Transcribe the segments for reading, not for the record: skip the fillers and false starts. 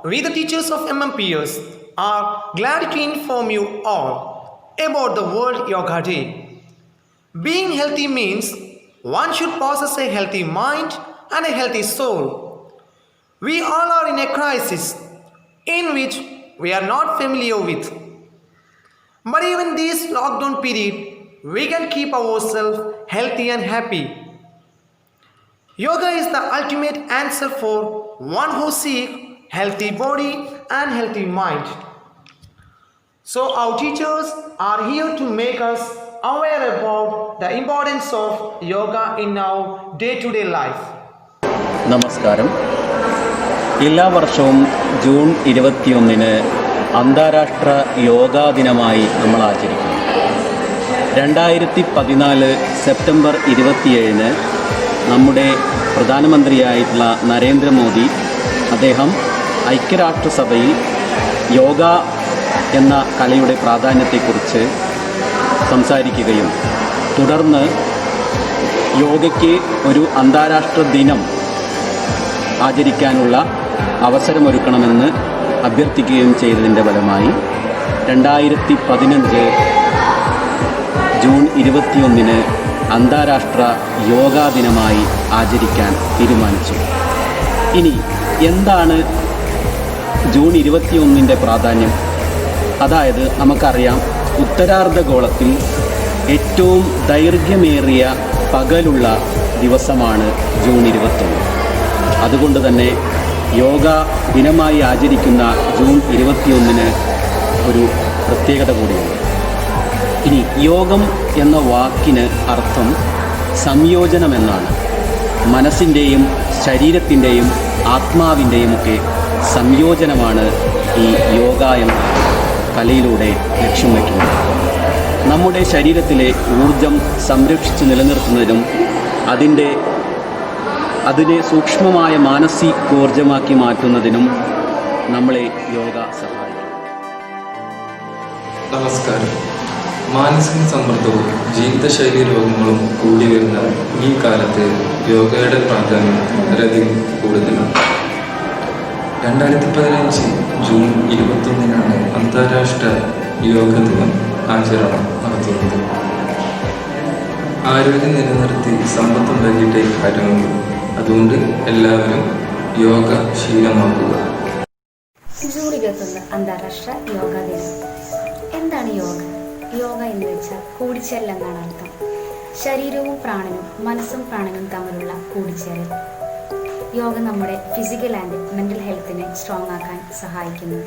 we the teachers of MMPS are glad to inform you all about the World Yoga Day. Being healthy means one should possess a healthy mind and a healthy soul. We all are in a crisis in which we are not familiar with. But even this lockdown period, we can keep ourselves healthy and happy. Yoga is the ultimate answer for one who seeks healthy body and healthy mind. So our teachers are here to make us aware about the importance of yoga in our day-to-day life. നമസ്കാരം. എല്ലാ വർഷവും June 21 അന്താരാഷ്ട്ര യോഗാ ദിനമായി നമ്മൾ ആചരിക്കുന്നു. 2014 September 27 നമ്മുടെ പ്രധാനമന്ത്രിയായിട്ടുള്ള നരേന്ദ്രമോദി അദ്ദേഹം ഐക്യരാഷ്ട്രസഭയിൽ യോഗ എന്ന കലയുടെ പ്രാധാന്യത്തെക്കുറിച്ച് സംസാരിക്കുകയും തുടർന്ന് യോഗയ്ക്ക് ഒരു അന്താരാഷ്ട്ര ദിനം ആചരിക്കാനുള്ള അവസരമൊരുക്കണമെന്ന് അഭ്യർത്ഥിക്കുകയും ചെയ്തതിൻ്റെ ഫലമായി 2015 ജൂൺ 21 അന്താരാഷ്ട്ര യോഗാ ദിനമായി ആചരിക്കാൻ തീരുമാനിച്ചു. ഇനി എന്താണ് ജൂൺ 21 പ്രാധാന്യം? അതായത് നമുക്കറിയാം, ഉത്തരാർദ്ധഗോളത്തിൽ ഏറ്റവും ദൈർഘ്യമേറിയ പകലുള്ള ദിവസമാണ് ജൂൺ 21. അതുകൊണ്ട് തന്നെ യോഗ ദിനമായി ആചരിക്കുന്ന ജൂൺ 21 ഒരു പ്രത്യേകത കൂടിയുണ്ട്. ഇനി യോഗം എന്ന വാക്കിന് അർത്ഥം സംയോജനമെന്നാണ്. മനസ്സിൻ്റെയും ശരീരത്തിൻ്റെയും ആത്മാവിൻ്റെയും ഒക്കെ സംയോജനമാണ് ഈ യോഗ എന്ന കലയിലൂടെ ലക്ഷ്യം വയ്ക്കുന്നത്. നമ്മുടെ ശരീരത്തിലെ ഊർജം സംരക്ഷിച്ച് നിലനിർത്തുന്നതിനും അതിനെ സൂക്ഷ്മമായ മാനസികോർജമാക്കി മാറ്റുന്നതിനും നമ്മളെ യോഗ സഹായിക്കും. നമസ്കാരം. മാനസിക സമ്മർദ്ദവും ജീവിതശൈലി രോഗങ്ങളും കൂടി വരുന്ന ഈ കാലത്ത് യോഗയുടെ പ്രാധാന്യം വളരെയധികം കൂടുതലാണ്. 2015 ജൂൺ 21 അന്താരാഷ്ട്ര യോഗ ദിനം ആചരണം നടത്തുന്നത്. ആരോഗ്യം നിലനിർത്തി സമ്പത്തുണ്ടാക്കിയിട്ടേ കാര്യമുള്ളൂ. അതുകൊണ്ട് എല്ലാവരും യോഗ ശീലമാക്കുക. ജൂൺ 21 അന്താരാഷ്ട്ര യോഗാ ദിനം. എന്താണ് യോഗ? യോഗ എന്ന് വെച്ചാൽ കൂടിച്ചേരൽ എന്നാണ് അർത്ഥം. ശരീരവും പ്രാണനും മനസ്സും പ്രാണനും തമ്മിലുള്ള കൂടിച്ചേരൽ. യോഗ നമ്മുടെ ഫിസിക്കൽ ആൻഡ് മെൻ്റൽ ഹെൽത്തിനെ സ്ട്രോങ് ആക്കാൻ സഹായിക്കുന്നു.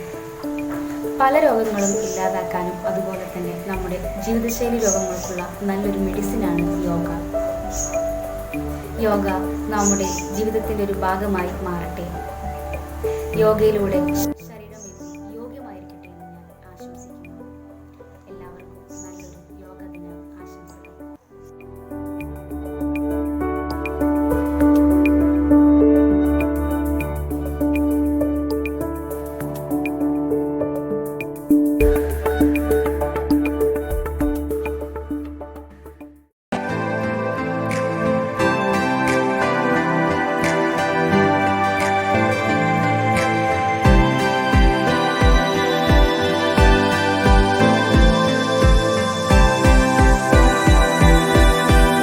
പല രോഗങ്ങളും ഇല്ലാതാക്കാനും അതുപോലെ തന്നെ നമ്മുടെ ജീവിതശൈലി രോഗങ്ങൾക്കുള്ള നല്ലൊരു മെഡിസിനാണ് യോഗ. യോഗ നമ്മുടെ ജീവിതത്തിൻ്റെ ഒരു ഭാഗമായി മാറട്ടെ. യോഗയിലൂടെ